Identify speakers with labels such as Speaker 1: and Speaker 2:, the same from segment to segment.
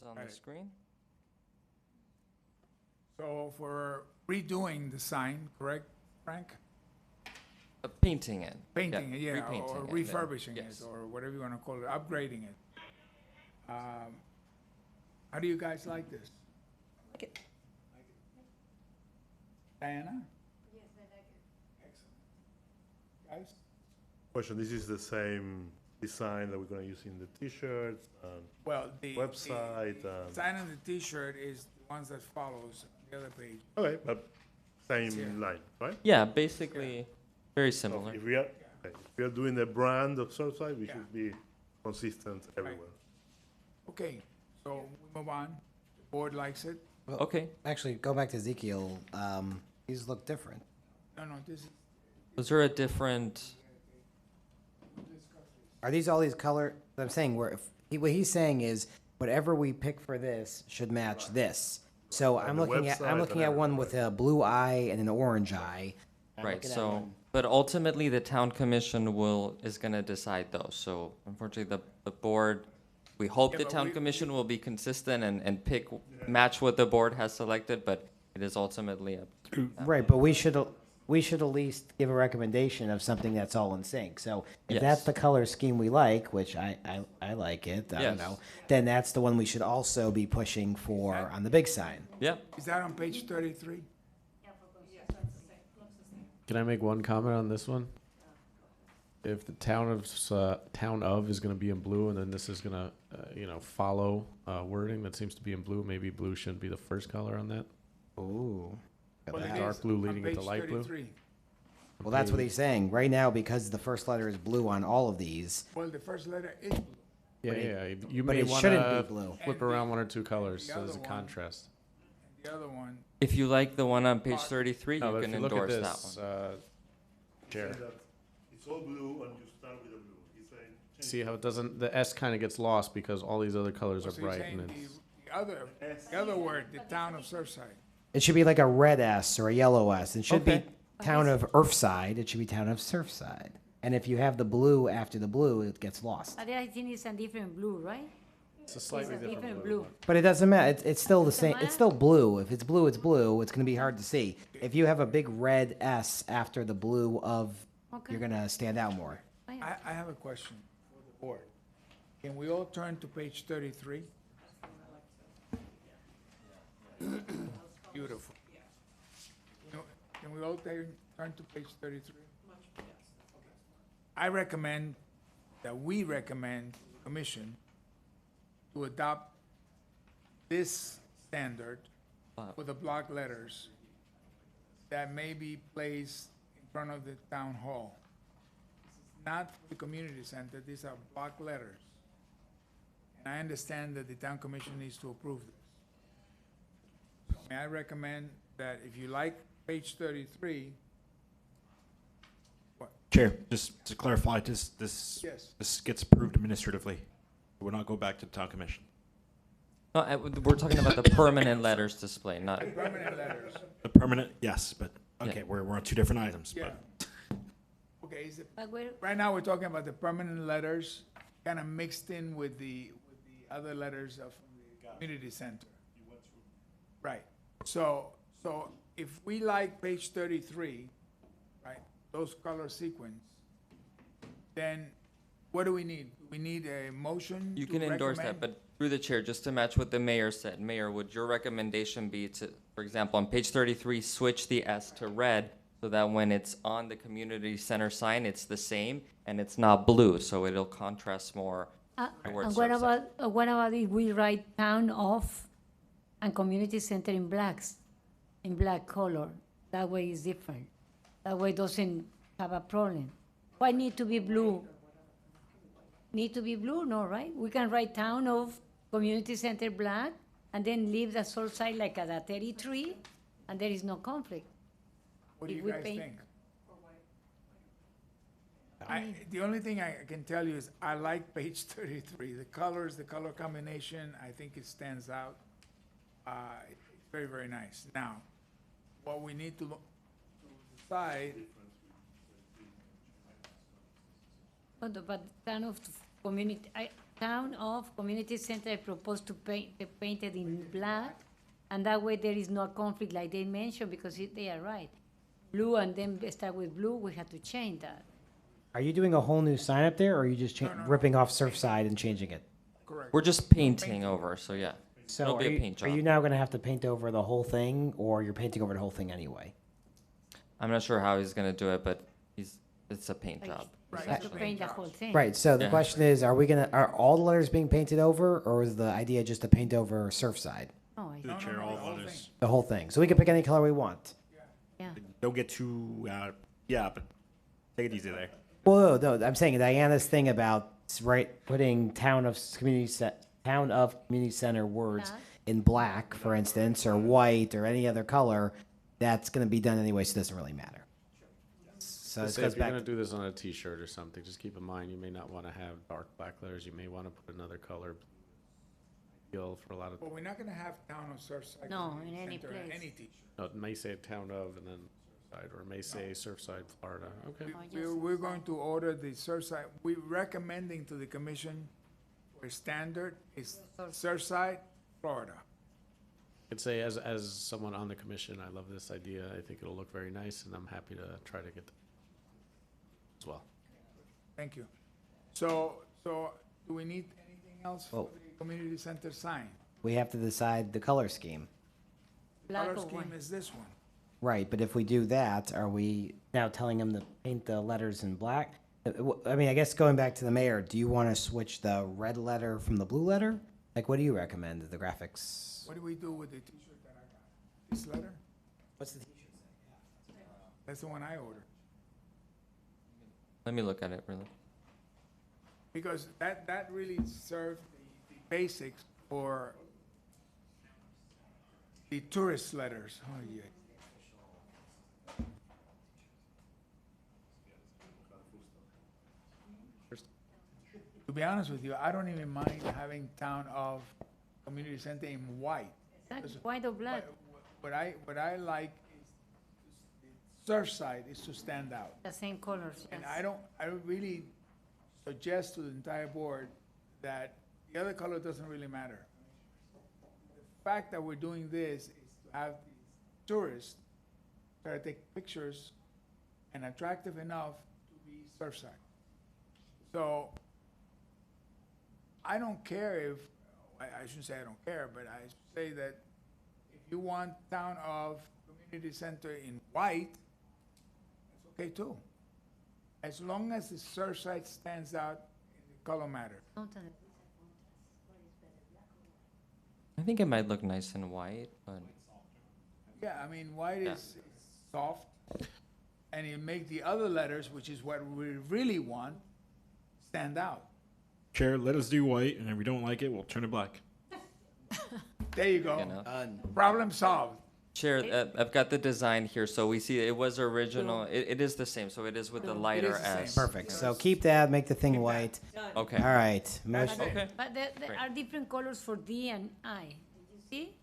Speaker 1: on the
Speaker 2: Right.
Speaker 1: screen.
Speaker 2: So for redoing the sign, correct, Frank?
Speaker 1: Painting it.
Speaker 2: Painting it, yeah,
Speaker 1: repainting
Speaker 2: or
Speaker 1: it,
Speaker 2: refurbishing it,
Speaker 1: yes.
Speaker 2: or whatever you want to call it, upgrading it. How do you guys like this?
Speaker 1: Like it.
Speaker 2: Diana? Yes, I like it. Excellent. Guys?
Speaker 3: Question, this is the same design that we're gonna use in the t-shirts and
Speaker 2: Well, the
Speaker 3: website and,
Speaker 2: sign on the T-shirt is the ones that follows the other page.
Speaker 3: okay, but
Speaker 2: Yeah.
Speaker 3: same line, right?
Speaker 1: Yeah, basically very
Speaker 3: So
Speaker 1: similar.
Speaker 3: if we are, okay, if we are doing the brand of Surfside, we
Speaker 2: Yeah.
Speaker 3: should be consistent everywhere.
Speaker 2: Okay, so we move on. The board likes it.
Speaker 1: Okay,
Speaker 4: Actually, go back to Ezekiel. These look different.
Speaker 2: No, this is,
Speaker 1: those are a different,
Speaker 4: Are these all these color? I'm saying what he's saying is whatever we pick for this should match this. So
Speaker 3: And
Speaker 4: I'm
Speaker 3: the
Speaker 4: looking at
Speaker 3: website
Speaker 4: one
Speaker 3: and
Speaker 4: with a blue eye and an orange eye. I'm
Speaker 1: right,
Speaker 4: looking at
Speaker 1: so,
Speaker 4: one-
Speaker 1: but ultimately the town commission is gonna decide those. So unfortunately, the board, we hope
Speaker 2: Yeah,
Speaker 1: the
Speaker 2: but
Speaker 1: town
Speaker 2: we-
Speaker 1: commission will be consistent and match what the board has selected, but it is ultimately up.
Speaker 4: Right, but we should at least give a recommendation of something that's all in sync. So if
Speaker 1: Yes.
Speaker 4: that's the color scheme we like, which I like it, I don't
Speaker 1: Yes.
Speaker 4: know, then that's the one we should also be pushing for on the big sign.
Speaker 1: Yeah,
Speaker 2: is that on page 33?
Speaker 5: Can I make one comment on this one? If the town of is going to be in blue, and then this is going to, follow wording that seems to be in blue, maybe blue shouldn't be the first color on that.
Speaker 4: Ooh.
Speaker 2: Well, it
Speaker 5: Dark
Speaker 2: is
Speaker 5: blue
Speaker 2: on
Speaker 5: leading into
Speaker 2: page
Speaker 5: light blue?
Speaker 2: 33.
Speaker 4: Well, that's what he's saying. Right now, because the first letter is blue on all of these,
Speaker 2: Well, the first letter is blue.
Speaker 5: Yeah,
Speaker 4: But
Speaker 5: yeah. You
Speaker 4: but
Speaker 5: may
Speaker 4: it
Speaker 5: want
Speaker 4: shouldn't
Speaker 5: to
Speaker 4: be blue.
Speaker 5: flip
Speaker 2: And
Speaker 5: around one or two colors
Speaker 2: the
Speaker 5: so there's a
Speaker 2: other one-
Speaker 5: contrast.
Speaker 2: And the other one,
Speaker 1: if you like the one on page 33,
Speaker 5: No,
Speaker 1: you
Speaker 5: but
Speaker 1: can
Speaker 5: if you look at
Speaker 1: endorse that
Speaker 5: this,
Speaker 1: one.
Speaker 5: Chair,
Speaker 3: Saying that it's all blue and you start with the blue. He's saying, change
Speaker 5: see how it doesn't, the S kind of gets lost because all these other colors are
Speaker 2: so you're
Speaker 5: bright
Speaker 2: saying
Speaker 5: and it's.
Speaker 2: the other word, the town of Surfside.
Speaker 4: it should be like a red S or a yellow S. It should
Speaker 1: Okay.
Speaker 4: be town of Earthside. It should be town of Surfside. And if you have the blue after the blue, it gets lost.
Speaker 6: But I think it's a different blue, right?
Speaker 5: It's a slightly
Speaker 6: It's a
Speaker 5: different
Speaker 6: different
Speaker 5: blue.
Speaker 6: blue.
Speaker 4: But it doesn't matter. It's still the same.
Speaker 6: matter?
Speaker 4: It's still blue. If it's blue, it's blue. It's going to be hard to see. If you have a big red S after the blue of,
Speaker 6: Okay.
Speaker 4: you're going to stand out more.
Speaker 2: I have a question for the board. Can we all turn to page 33? Beautiful. Can we all turn to page 33? I recommend, that we recommend the commission to adopt this standard with the block letters that may be placed in front of the town hall. Not for the community center, these are block letters. And I understand that the town commission needs to approve this. May I recommend that if you like page 33,
Speaker 7: Chair, just to clarify, this
Speaker 2: Yes.
Speaker 7: gets approved administratively. It will not go back to the town commission.
Speaker 1: No, we're talking about the permanent letters display, not,
Speaker 2: permanent letters,
Speaker 7: The permanent, yes, but,
Speaker 1: Yeah.
Speaker 7: okay, we're on two different items.
Speaker 2: yeah.
Speaker 7: But
Speaker 2: Okay, is it,
Speaker 6: But we're,
Speaker 2: right now, we're talking about the permanent letters, kind of mixed in with the other letters of the community center. Right, so if we like page 33, right, those color sequence, then what do we need? We need a motion
Speaker 1: you
Speaker 2: to
Speaker 1: can endorse that,
Speaker 2: recommend?
Speaker 1: but through the chair, just to match what the mayor said. Mayor, would your recommendation be to, for example, on page 33, switch the S to red so that when it's on the community center sign, it's the same and it's not blue, so it'll contrast more the word
Speaker 6: and what
Speaker 1: Surfside.
Speaker 6: about if we write town of and community center in black color? That way it's different. That way it doesn't have a problem. Why need to be blue? Need to be blue, no, right? We can write town of community center black and then leave the source side like at a 33 and there is no conflict.
Speaker 2: What do
Speaker 6: if
Speaker 2: you
Speaker 6: we
Speaker 2: guys
Speaker 6: paint-
Speaker 2: think? The only thing I can tell you is I like page 33. The colors, the color combination, I think it stands out. It's very, very nice. Now, what we need to decide,
Speaker 6: But town of community, Town of Community Center, I propose to paint it in black, and that way there is no conflict like they mentioned, because they are right. Blue, and then start with blue, we have to change that.
Speaker 4: Are you doing a whole new sign up there, or are you just ripping off Surfside and changing it?
Speaker 2: Correct.
Speaker 1: We're just painting over, so yeah.
Speaker 4: So
Speaker 1: It'll be
Speaker 4: are
Speaker 1: a
Speaker 4: you,
Speaker 1: paint
Speaker 4: are you
Speaker 1: job.
Speaker 4: now gonna have to paint over the whole thing, or you're painting over the whole thing anyway?
Speaker 1: I'm not sure how he's gonna do it, but it's a paint
Speaker 6: Like,
Speaker 1: job.
Speaker 6: we
Speaker 2: Right.
Speaker 6: have to paint the whole thing.
Speaker 4: Right, so the
Speaker 1: Yeah.
Speaker 4: question is, are all the letters being painted over, or is the idea just to paint over Surfside?
Speaker 6: No,
Speaker 7: To the chair, all others.
Speaker 4: The whole thing, so we can pick any color we want?
Speaker 6: yeah.
Speaker 7: Don't get too, yeah, but take it easy there.
Speaker 4: Well, no, I'm saying Diana's thing about, putting town of community center words
Speaker 6: Black.
Speaker 4: in black, for instance, or white, or any other color, that's gonna be done anyway, so it doesn't really matter. So this
Speaker 5: Say
Speaker 4: goes
Speaker 5: if you're
Speaker 4: back,
Speaker 5: gonna do this on a T-shirt or something, just keep in mind, you may not wanna have dark black letters, you may wanna put another color. Feel for a lot of,
Speaker 2: But we're not gonna have Town of Surfside.
Speaker 6: No,
Speaker 2: Community
Speaker 6: in any
Speaker 2: Center on
Speaker 6: place.
Speaker 2: Any t-shirt.
Speaker 5: no, it may say town of and then side, or it may say Surfside, Florida, okay.
Speaker 2: We're going to order the Surfside, we're recommending to the commission for standard is Surfside, Florida.
Speaker 5: I'd say as someone on the commission, I love this idea, I think it'll look very nice, and I'm happy to try to get that as well.
Speaker 2: Thank you. So do we need anything else for
Speaker 4: Oh.
Speaker 2: the community center sign?
Speaker 4: we have to decide the color scheme.
Speaker 6: Black
Speaker 2: Color
Speaker 6: or
Speaker 2: scheme
Speaker 6: white.
Speaker 2: is this one.
Speaker 4: Right, but if we do that, are we now telling them to paint the letters in black? I mean, I guess going back to the mayor, do you want to switch the red letter from the blue letter? Like, what do you recommend, the graphics?
Speaker 2: What do we do with the t-shirt that I got? This letter?
Speaker 4: What's the
Speaker 2: That's the one I ordered.
Speaker 1: Let me look at it really.
Speaker 2: Because that really served the basics for the tourist letters. Oh, yeah. To be honest with you, I don't even mind having Town of Community Center in white.
Speaker 6: That's white or black,
Speaker 2: What I like is Surfside is to stand out.
Speaker 6: the same colors,
Speaker 2: And
Speaker 6: yes.
Speaker 2: I don't really suggest to the entire board that the other color doesn't really matter. The fact that we're doing this is to have tourists try to take pictures and attractive enough to be Surfside. So I don't care if, I shouldn't say I don't care, but I say that if you want Town of Community Center in white, that's okay too. As long as the Surfside stands out in the color matter.
Speaker 1: I think it might look nice in white, but
Speaker 2: Yeah, I mean, white
Speaker 1: Yeah.
Speaker 2: is soft, and you make the other letters, which is what we really want, stand out.
Speaker 7: Chair, let us do white, and if we don't like it, we'll turn it black.
Speaker 2: There you
Speaker 1: you
Speaker 2: go.
Speaker 1: know.
Speaker 2: Problem solved.
Speaker 1: Chair, I've got the design here, so we see it was original. It is the same, so it is with the lighter
Speaker 2: the same.
Speaker 1: S.
Speaker 4: Perfect, so keep that, make the thing white.
Speaker 1: Okay.
Speaker 4: All right, motion,
Speaker 1: Okay.
Speaker 6: But there
Speaker 1: Great.
Speaker 6: are different colors for D and I. You see?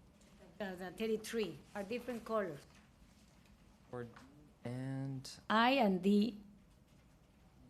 Speaker 6: The 33 are different colors.
Speaker 1: And
Speaker 6: I and D,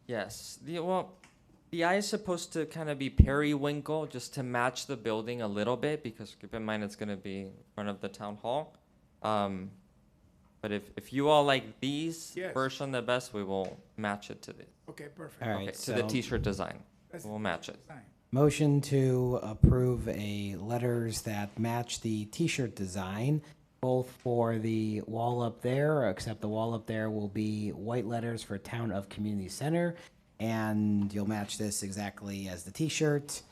Speaker 1: yes, the eye is supposed to kind of be periwinkle, just to match the building a little bit, because keep in mind it's going to be in front of the town hall. But if you all like these
Speaker 2: Yes.
Speaker 1: version the best, we will match it to the
Speaker 2: Okay, perfect.
Speaker 4: all
Speaker 1: okay,
Speaker 4: right,
Speaker 1: to the
Speaker 4: so,
Speaker 1: T-shirt design.
Speaker 2: That's
Speaker 1: We'll match it.
Speaker 2: fine.
Speaker 4: motion to approve letters that match the T-shirt design, both for the wall up there, except the wall up there will be white letters for Town of Community Center, and you'll match this exactly as the T-shirt.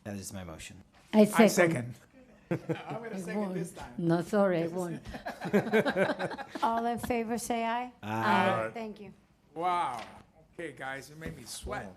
Speaker 4: That is my motion.
Speaker 6: I
Speaker 2: I
Speaker 6: second.
Speaker 2: second. I'm gonna second
Speaker 6: won.
Speaker 2: this time.
Speaker 6: No, sorry, I won.
Speaker 8: All in favor, say aye.
Speaker 4: Aye.
Speaker 8: Thank you.
Speaker 2: Wow. Okay, guys, it made me sweat.